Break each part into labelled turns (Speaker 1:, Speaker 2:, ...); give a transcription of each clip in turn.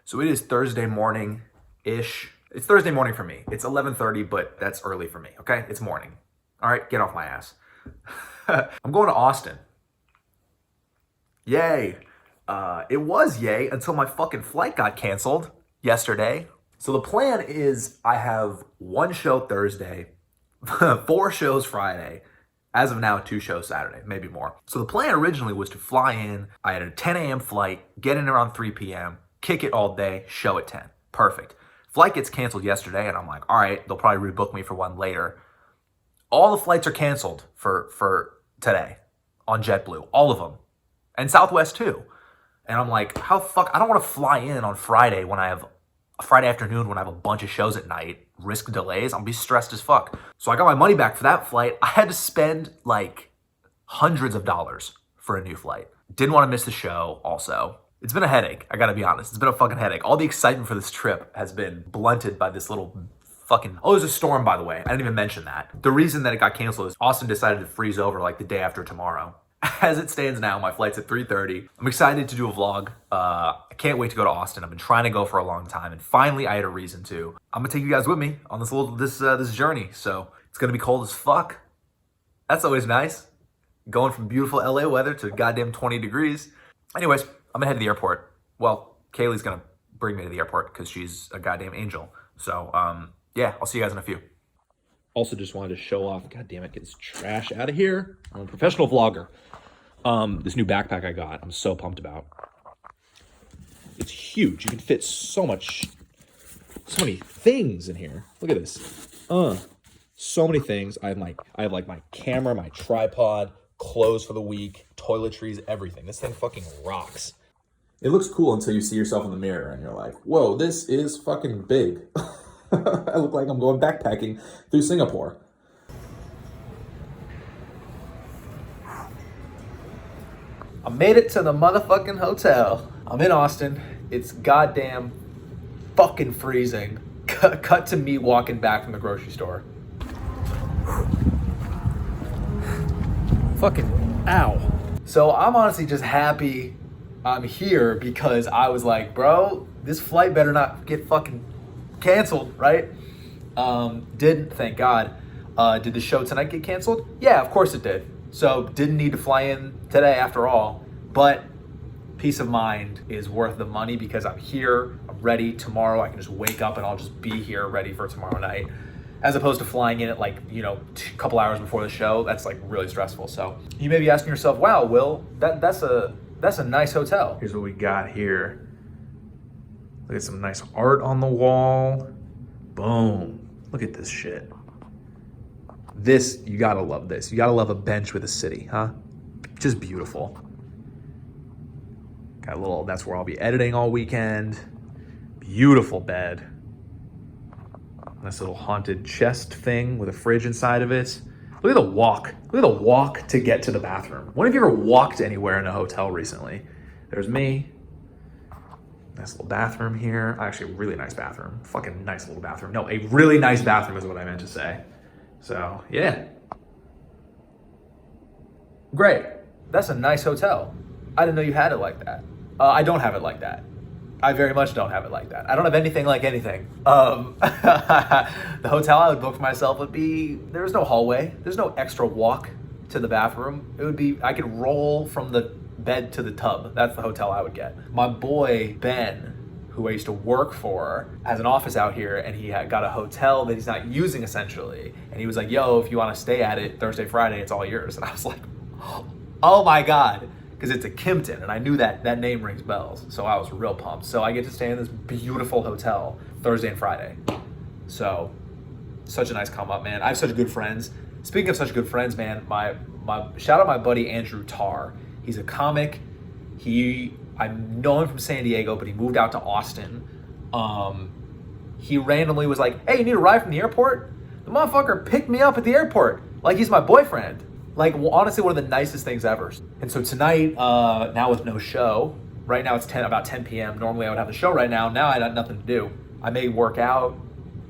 Speaker 1: So it is Thursday morning-ish. It's Thursday morning for me. It's 11:30, but that's early for me, okay? It's morning. All right, get off my ass. I'm going to Austin. Yay. It was yay until my fucking flight got canceled yesterday. So the plan is I have one show Thursday, 4 shows Friday, as of now 2 shows Saturday, maybe more. So the plan originally was to fly in, I had a 10 a.m. flight, get in around 3 p.m., kick it all day, show at 10. Perfect. Flight gets canceled yesterday and I'm like, all right, they'll probably rebook me for one later. All the flights are canceled for today on JetBlue, all of them. And Southwest too. And I'm like, I don't want to fly in on Friday when I have a Friday afternoon when I have a bunch of shows at night, risk delays. I'll be stressed as fuck. So I got my money back for that flight. I had to spend like hundreds of dollars for a new flight. Didn't want to miss the show also. It's been a headache, I gotta be honest. It's been a fucking headache. All the excitement for this trip has been blunted by this little fucking... Oh, there's a storm, by the way. I didn't even mention that. The reason that it got canceled is Austin decided to freeze over like the day after tomorrow. As it stands now, my flight's at 3:30. I'm excited to do a vlog. I can't wait to go to Austin. I've been trying to go for a long time, and finally I had a reason to. I'm gonna take you guys with me on this journey. So it's gonna be cold as fuck. That's always nice. Going from beautiful LA weather to goddamn 20 degrees. Anyways, I'm gonna head to the airport. Well, Kaylee's gonna bring me to the airport because she's a goddamn angel. So yeah, I'll see you guys in a few. Also just wanted to show off, god damn it, get this trash out of here. I'm a professional vlogger. This new backpack I got, I'm so pumped about. It's huge. You can fit so many things in here. Look at this. So many things. I have like my camera, my tripod, clothes for the week, toiletries, everything. This thing fucking rocks. It looks cool until you see yourself in the mirror and you're like, whoa, this is fucking big. I look like I'm going backpacking through Singapore. I made it to the motherfucking hotel. I'm in Austin. It's goddamn fucking freezing. Cut to me walking back from the grocery store. Fucking ow. So I'm honestly just happy I'm here because I was like, bro, this flight better not get fucking canceled, right? Didn't, thank God. Did the show tonight get canceled? Yeah, of course it did. So didn't need to fly in today after all, but peace of mind is worth the money because I'm here, I'm ready. Tomorrow I can just wake up and I'll just be here ready for tomorrow night, as opposed to flying in at like, you know, a couple hours before the show. That's like really stressful. So you may be asking yourself, wow, Will, that's a nice hotel. Here's what we got here. Look at some nice art on the wall. Boom. Look at this shit. This, you gotta love this. You gotta love a bench with a city, huh? Just beautiful. Got a little, that's where I'll be editing all weekend. Beautiful bed. Nice little haunted chest thing with a fridge inside of it. Look at the walk. Look at the walk to get to the bathroom. When have you ever walked anywhere in a hotel recently? There's me. Nice little bathroom here. Actually, a really nice bathroom. Fucking nice little bathroom. No, a really nice bathroom is what I meant to say. So, yeah. Great. That's a nice hotel. I didn't know you had it like that. I don't have it like that. I very much don't have it like that. I don't have anything like anything. The hotel I would book for myself would be, there's no hallway. There's no extra walk to the bathroom. It would be, I could roll from the bed to the tub. That's the hotel I would get. My boy, Ben, who I used to work for, has an office out here and he got a hotel that he's not using essentially. And he was like, yo, if you want to stay at it Thursday, Friday, it's all yours. And I was like, oh my God. Because it's a Kimpton, and I knew that name rings bells. So I was real pumped. So I get to stay in this beautiful hotel Thursday and Friday. So, such a nice come up, man. I have such good friends. Speaking of such good friends, man, my shout out my buddy Andrew Tarr. He's a comic. I know him from San Diego, but he moved out to Austin. He randomly was like, hey, you need a ride from the airport? The motherfucker picked me up at the airport like he's my boyfriend. Like, honestly, one of the nicest things ever. And so tonight, now with no show, right now it's about 10 p.m. Normally I would have the show right now. Now I got nothing to do. I may work out,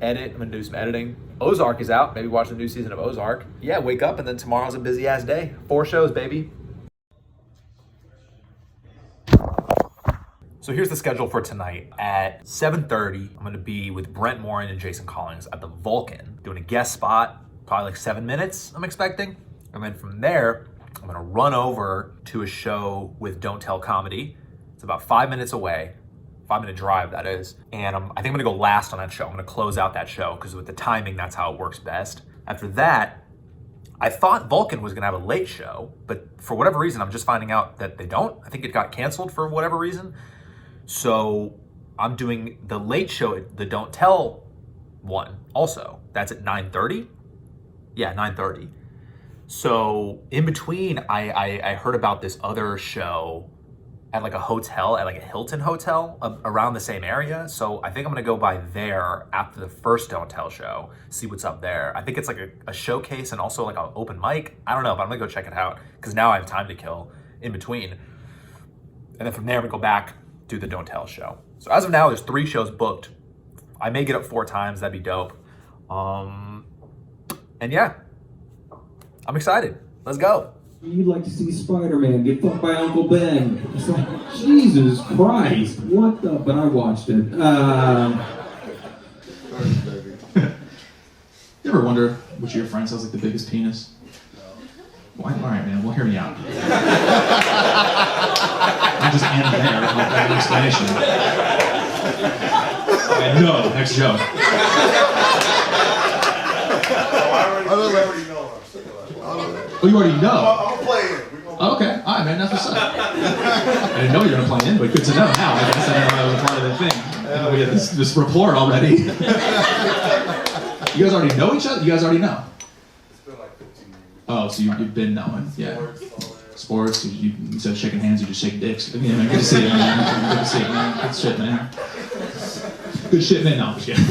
Speaker 1: edit. I'm gonna do some editing. Ozark is out. Maybe watch the new season of Ozark. Yeah, wake up and then tomorrow's a busy ass day. 4 shows, baby. So here's the schedule for tonight. At 7:30, I'm gonna be with Brent Morin and Jason Collins at the Vulcan, doing a guest spot, probably like 7 minutes, I'm expecting. And then from there, I'm gonna run over to a show with Don't Tell Comedy. It's about 5 minutes away, 5-minute drive that is. And I think I'm gonna go last on that show. I'm gonna close out that show because with the timing, that's how it works best. After that, I thought Vulcan was gonna have a late show, but for whatever reason, I'm just finding out that they don't. I think it got canceled for whatever reason. So I'm doing the late show, the Don't Tell one also. That's at 9:30? Yeah, 9:30. So in between, I heard about this other show at like a hotel, at like a Hilton hotel around the same area. So I think I'm gonna go by there after the first Don't Tell show, see what's up there. I think it's like a showcase and also like an open mic. I don't know, but I'm gonna go check it out because now I have time to kill in between. And then from there, we go back, do the Don't Tell show. So as of now, there's 3 shows booked. I may get up 4 times, that'd be dope. And yeah, I'm excited. Let's go.
Speaker 2: You'd like to see Spider-Man get fucked by Uncle Ben. It's like, Jesus Christ, what the... But I watched it.
Speaker 3: You ever wonder which of your friends has like the biggest penis? Why? All right, man. Well, hear me out. I'll just end there with that explanation. Okay, no, next joke.
Speaker 4: I already know.
Speaker 3: Oh, you already know?
Speaker 4: I'm gonna play it.
Speaker 3: Oh, okay. All right, man. That's what's up. I didn't know you were gonna play in, but good to know now. I guess I didn't know that was part of the thing. We had this rapport already. You guys already know each other? You guys already know?
Speaker 4: It's been like 15 years.
Speaker 3: Oh, so you've been knowing, yeah.
Speaker 4: Sports, all that.
Speaker 3: Sports, instead of shaking hands, you just shake dicks. Yeah, man, good to see you, man. Good to see you, man. Good shit, man. Good shit, man. No, I'm just kidding.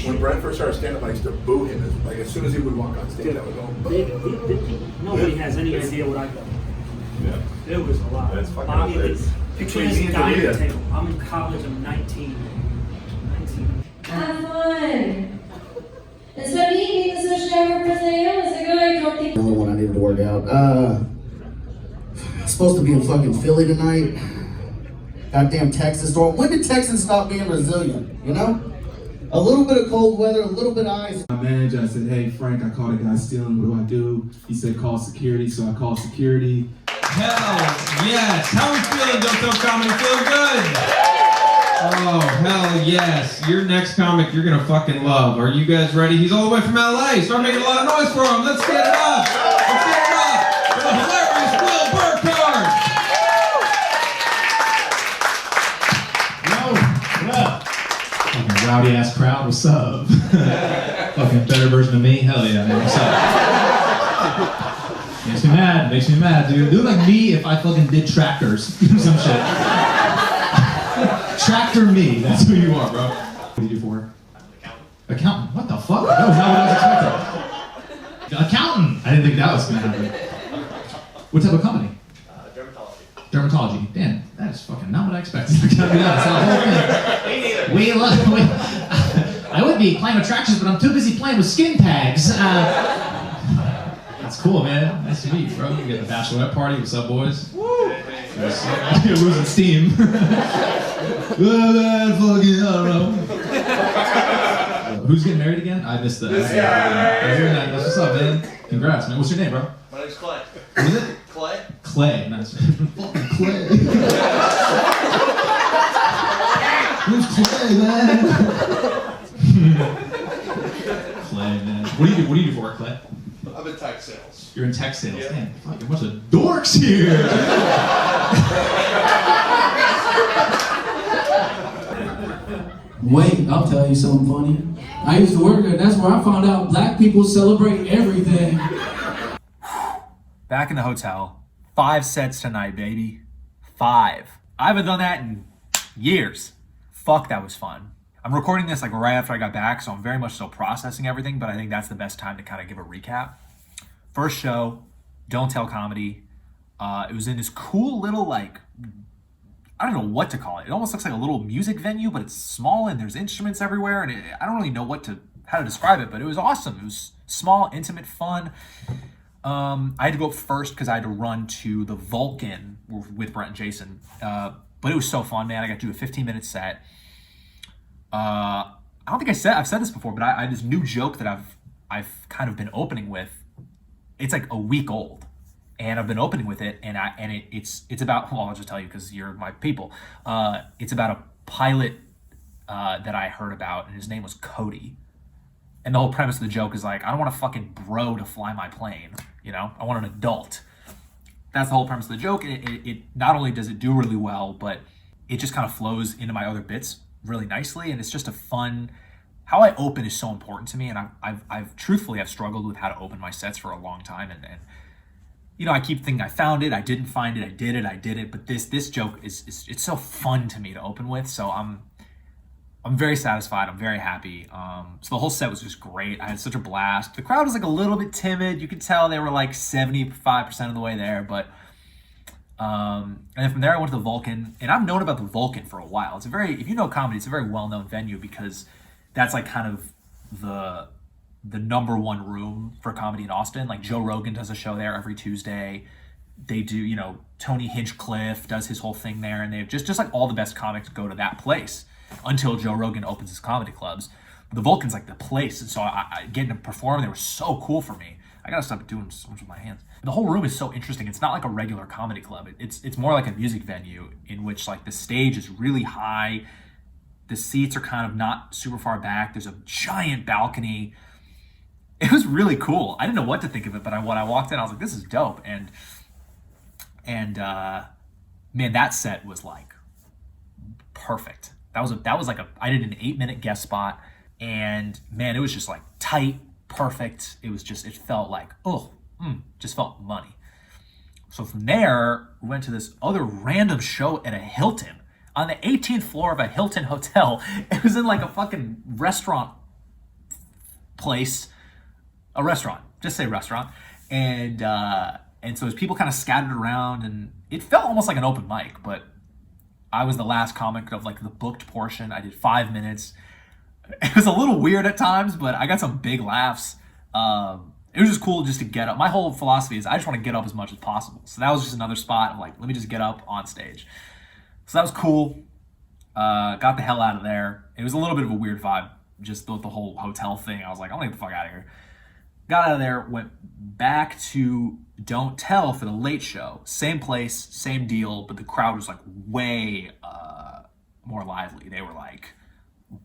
Speaker 4: When Brent first started stand-up, I used to boo him. Like as soon as he would walk on stage, I would go,
Speaker 5: Nobody has any idea what I go.
Speaker 4: yeah.
Speaker 5: It was a lot.
Speaker 4: That's fucking
Speaker 5: Bobby
Speaker 4: insane.
Speaker 5: was
Speaker 4: Between
Speaker 5: his
Speaker 4: me and
Speaker 5: dining
Speaker 4: Davida.
Speaker 5: table. I'm in college, I'm 19.
Speaker 6: Have fun. Instead of me being the social representative, I was like, oh, I don't think.
Speaker 7: Another one I needed to work out. I'm supposed to be in fucking Philly tonight. Goddamn Texas storm. When did Texans stop being resilient? You know? A little bit of cold weather, a little bit of ice.
Speaker 2: My manager, I said, hey, Frank, I caught a guy stealing. What do? He said, call security. So I called security.
Speaker 8: Hell yes. How are we feeling, Don't Tell Comedy? Feeling good? Oh, hell yes. Your next comic you're going to fucking love. Are you guys ready? He's all the way from LA. Start making a lot of noise for him. Let's get it up. Let's get it up for the hilarious Burkart.
Speaker 3: Fucking rowdy ass crowd, what's up? Fucking better version of me? Hell yeah, man, what's up? Makes me mad, dude. Do like me if I fucking did tractors. Some shit. Tractor me, that's who you are, bro. What do you do for work? Accountant. What the fuck? That was not what I was expecting. Accountant! I didn't think that was gonna happen. What type of company? Dermatology. Damn, that is fucking not what I expected. I gotta be honest, that whole thing. Me neither. I would be playing attractions, but I'm too busy playing with skin tags. That's cool, man. Nice to meet you, bro. You get the bachelorette party. What's up, boys? Woo! You're losing steam. Fucking, I don't know. Who's getting married again? I missed that. That's what's up, man. Congrats, man. What's your name, bro?
Speaker 9: My name's Clay.
Speaker 3: What is it?
Speaker 9: Clay?
Speaker 3: Clay. Nice. Fucking Clay. Who's Clay, man? Clay, man. What do you do for work, Clay?
Speaker 9: I'm in tech sales.
Speaker 3: You're in tech sales.
Speaker 9: Yeah.
Speaker 3: Damn, fuck, you're a bunch of dorks here.
Speaker 10: Wait, I'll tell you something funny. I used to work there. That's where I found out black people celebrate everything.
Speaker 1: Back in the hotel. 5 sets tonight, baby. 5. I haven't done that in years. Fuck, that was fun. I'm recording this like right after I got back, so I'm very much still processing everything, but I think that's the best time to kind of give a recap. First show, Don't Tell Comedy. It was in this cool little, like, I don't know what to call it. It almost looks like a little music venue, but it's small and there's instruments everywhere, and I don't really know what to how to describe it, but it was awesome. It was small, intimate, fun. I had to go up first because I had to run to the Vulcan with Brent and Jason. But it was so fun, man. I got to do a 15-minute set. I don't think I've said this before, but I this new joke that I've kind of been opening with. It's like a week old, and I've been opening with it, and it's about, well, I'll just tell you because you're my people. It's about a pilot that I heard about, and his name was Cody. And the whole premise of the joke is like, I don't want a fucking bro to fly my plane, you know? I want an adult. That's the whole premise of the joke. And it not only does it do really well, but it just kind of flows into my other bits really nicely. And it's just a fun, how I open is so important to me. And I've truthfully, I've struggled with how to open my sets for a long time. And you know, I keep thinking I found it, I didn't find it, I did it. But this joke it's so fun to me to open with. So I'm very satisfied. I'm very happy. So the whole set was just great. I had such a blast. The crowd was like a little bit timid. You could tell they were like 75% of the way there. But and then from there I went to the Vulcan. And I've known about the Vulcan for a while. It's a very, if you know comedy, it's a very well-known venue because that's like kind of the number one room for comedy in Austin. Like Joe Rogan does a show there every Tuesday. They do, you know, Tony Hinchcliffe does his whole thing there. And they have just like all the best comics go to that place. Until Joe Rogan opens his comedy clubs. But the Vulcan's like the place. And so I getting to perform, they were so cool for me. I gotta stop doing so much with my hands. The whole room is so interesting. It's not like a regular comedy club. It's more like a music venue in which like the stage is really high. The seats are kind of not super far back. There's a giant balcony. It was really cool. I didn't know what to think of it, but when I walked in, I was like, this is dope. And man, that set was like perfect. That was like I did an 8-minute guest spot, and man, it was just like tight, perfect. It felt like, just felt money. So from there, we went to this other random show at a Hilton on the 18th floor of a Hilton hotel. It was in like a fucking restaurant place, a restaurant, just say restaurant. And so as people kind of scattered around, and it felt almost like an open mic, but I was the last comic of like the booked portion. I did 5 minutes. It was a little weird at times, but I got some big laughs. It was just cool just to get up. My whole philosophy is I just want to get up as much as possible. So that was just another spot of like, let me just get up on stage. So that was cool. Got the hell out of there. It was a little bit of a weird vibe, just the whole hotel thing. I was like, I'm gonna get the fuck out of here. Got out of there, went back to Don't Tell for the late show. Same place, same deal, but the crowd was like way more lively. They were like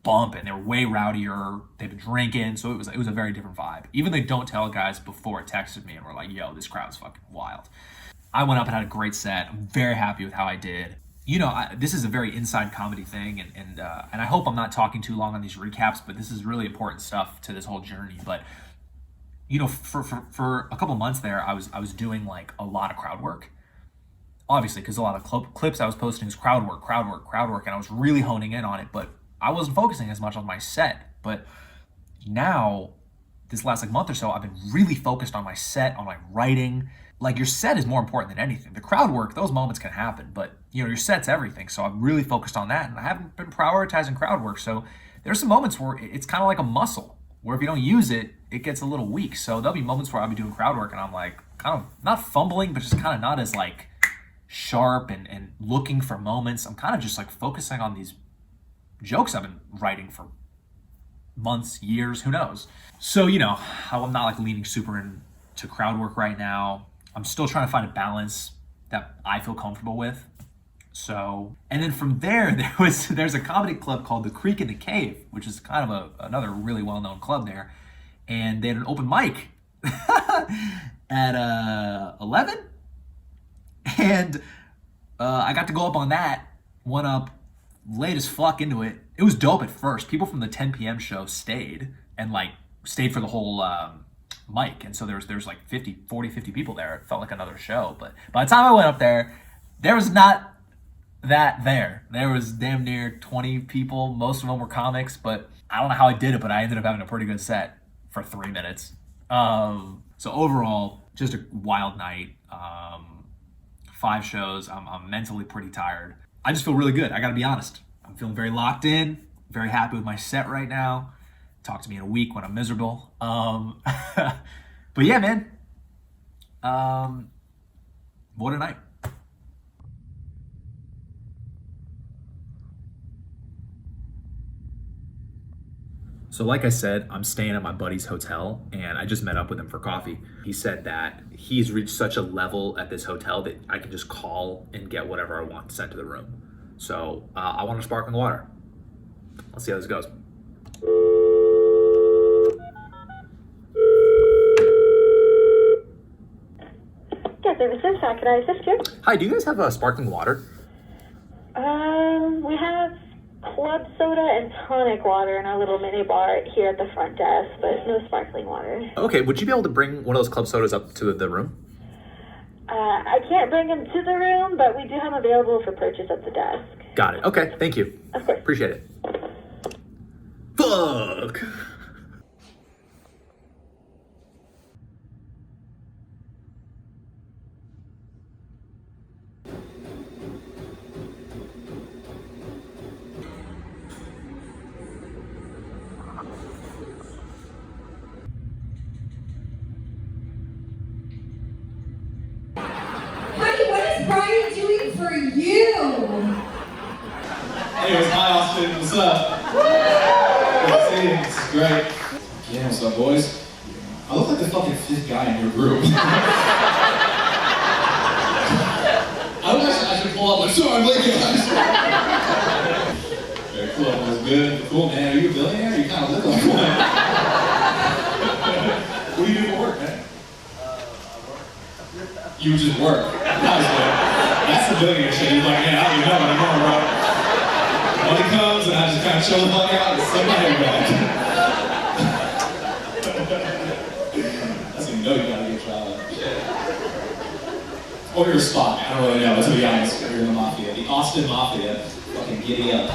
Speaker 1: bumping. They were way rowdier. They've been drinking, so it was a very different vibe. Even the Don't Tell guys before texted me and were like, yo, this crowd's fucking wild. I went up and had a great set. I'm very happy with how I did. You know, this is a very inside comedy thing, and I hope I'm not talking too long on these recaps, but this is really important stuff to this whole journey. But you know, for a couple months there, I was doing like a lot of crowd work. Obviously, because a lot of clips I was posting is crowd work, and I was really honing in on it, but I wasn't focusing as much on my set. But now, this last like month or so, I've been really focused on my set, on my writing. Like your set is more important than anything. The crowd work, those moments can happen, but you know, your set's everything. So I'm really focused on that, and I haven't been prioritizing crowd work. So there's some moments where it's kind of like a muscle, where if you don't use it, it gets a little weak. So there'll be moments where I'll be doing crowd work and I'm like kind of not fumbling, but just kind of not as like sharp and looking for moments. I'm kind of just like focusing on these jokes I've been writing for months, years, who knows. So, you know, I'm not like leaning super into crowd work right now. I'm still trying to find a balance that I feel comfortable with. So, and then from there, there's a comedy club called The Creek in the Cave, which is kind of another really well-known club there. And they had an open mic at 11. And I got to go up on that, went up late as fuck into it. It was dope at first. People from the 10 p.m. show stayed for the whole mic. And so there's like 50 people there. It felt like another show. But by the time I went up there was not that there. There was damn near 20 people. Most of them were comics, but I don't know how I did it, but I ended up having a pretty good set for 3 minutes. So overall, just a wild night. 5 shows. I'm mentally pretty tired. I just feel really good. I gotta be honest. I'm feeling very locked in, very happy with my set right now. Talk to me in a week when I'm miserable. But yeah, man. What a night. So like I said, I'm staying at my buddy's hotel and I just met up with him for coffee. He said that he's reached such a level at this hotel that I can just call and get whatever I want sent to the room. So I want a sparkling water. Let's see how this goes.
Speaker 9: Yeah, services, how can I assist you?
Speaker 1: Hi, do you guys have sparkling water?
Speaker 9: We have club soda and tonic water in our little mini bar here at the front desk, but no sparkling water.
Speaker 1: Okay, would you be able to bring one of those club sodas up to the room?
Speaker 9: I can't bring them to the room, but we do have them available for purchase at the desk.
Speaker 1: Got it. Okay, thank you.
Speaker 9: Of course.
Speaker 1: Appreciate it. Fuck!
Speaker 6: Honey, what is Brian doing for you?
Speaker 3: Anyways, hi Austin, what's up? Good to see you, this is great. Yeah, what's up boys? I look like the fucking fifth guy in your group. I should pull up like, sorry, I'm late guys. Very cool, that was good. Cool man, are you a billionaire? You kind of look like one. What do you do for work, man? You just work. That was good. That's the billionaire shit. You're like, yeah, I don't even know anymore, bro. Money comes and I just kind of chill the fuck out and sit my hair back. That's when you know you gotta get a job. Or you're a spot, man. I don't really know, but to be honest, you're in the Mafia. The Austin Mafia. Fucking giddy up.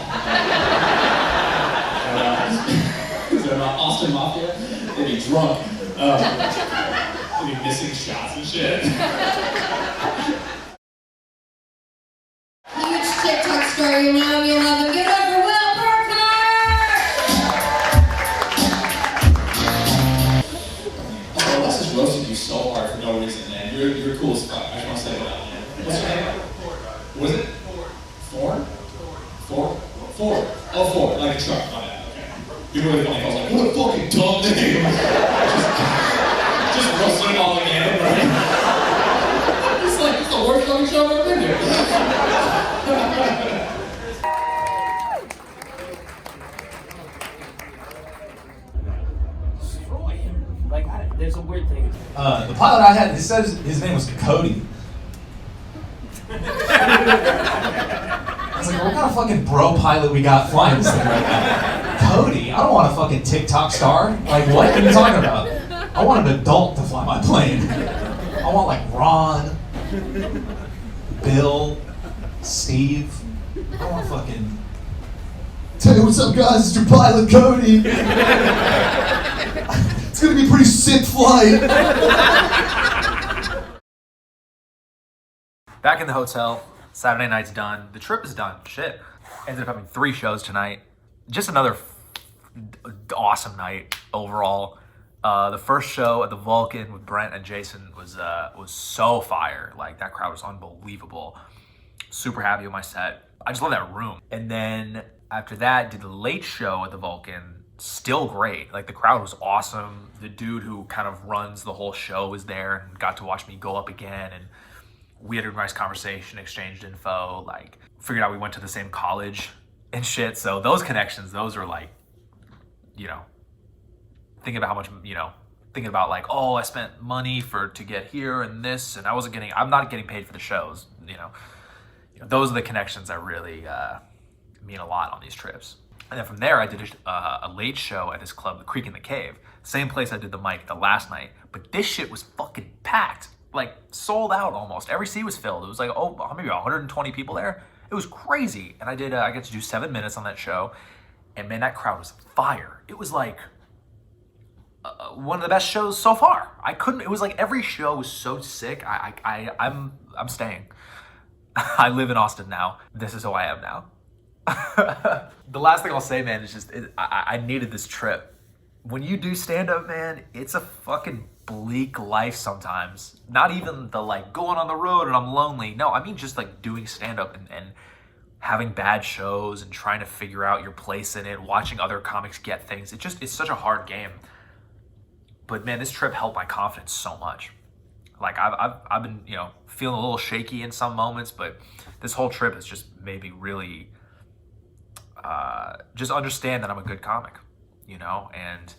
Speaker 3: Is there not Austin Mafia? They'd be drunk. They'd be missing shots and shit.
Speaker 6: Huge TikTok star, you know you love him. Give it up for Burkart!
Speaker 3: Oh, Les just roasted you so hard for no reason, man. You're cool as fuck. I just want to say that, man. What's your name? What is it? Four? Four. Oh, four. Like a truck. My bad. Okay. You're really funny. I was like, what a fucking dumb name. just roasted it all again, right? It's the worst fucking show I've ever been to.
Speaker 5: Destroy him. Like, there's a weird thing.
Speaker 11: The pilot I had, it says his name was Cody. I was like, what kind of fucking bro pilot we got flying this thing right now? Cody? I don't want a fucking TikTok star. Like, what are you talking about? I want an adult to fly my plane. I want like Ron, Bill, Steve. I want fucking... Tell you what's up guys, it's your pilot Cody. It's gonna be a pretty sick flight.
Speaker 1: Back in the hotel. Saturday night's done. The trip is done. Shit. Ended up having 3 shows tonight. Just another awesome night overall. The first show at the Vulcan with Brent and Jason was so fire. Like, that crowd was unbelievable. Super happy with my set. I just love that room. And then after that, did the late show at the Vulcan. Still great. Like, the crowd was awesome. The dude who kind of runs the whole show was there and got to watch me go up again, and we had a nice conversation, exchanged info, like figured out we went to the same college and shit. So those connections, those are like, you know, thinking about how much, you know, thinking about like, oh, I spent money to get here and this, and I'm not getting paid for the shows, you know, those are the connections that really mean a lot on these trips. And then from there, I did a late show at this club, the Creek in the Cave, same place I did the mic the last night, but this shit was fucking packed. Like, sold out almost. Every seat was filled. It was like, maybe 120 people there. It was crazy. And I got to do 7 minutes on that show. And man, that crowd was fire. It was like one of the best shows so far. It was like every show was so sick. I'm staying. I live in Austin now. This is who I am now. The last thing I'll say, man, is just, I needed this trip. when you do stand-up, man, it's a fucking bleak life sometimes. Not even the like going on the road and I'm lonely. No, I mean just like doing stand-up and having bad shows and trying to figure out your place in it, watching other comics get things. It's such a hard game. But man, this trip helped my confidence so much. Like I've been, you know, feeling a little shaky in some moments, but this whole trip has just made me really just understand that I'm a good comic, you know, and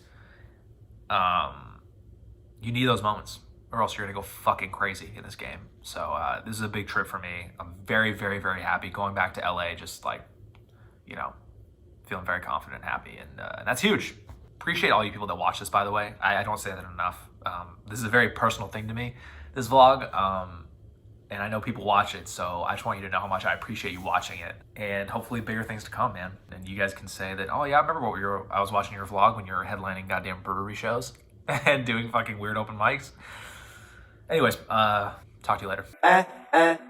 Speaker 1: you need those moments or else you're gonna go fucking crazy in this game. So this is a big trip for me. I'm very, very, very happy going back to LA, just like, you know, feeling very confident and happy, and that's huge. Appreciate all you people that watch this, by the way. I don't say that enough. This is a very personal thing to me, this vlog, and I know people watch it, so I just want you to know how much I appreciate you watching it, and hopefully bigger things to come, man. And you guys can say that, oh yeah, I remember I was watching your vlog when you were headlining goddamn brewery shows and doing fucking weird open mics. Anyways, talk to you later.
Speaker 12: At night.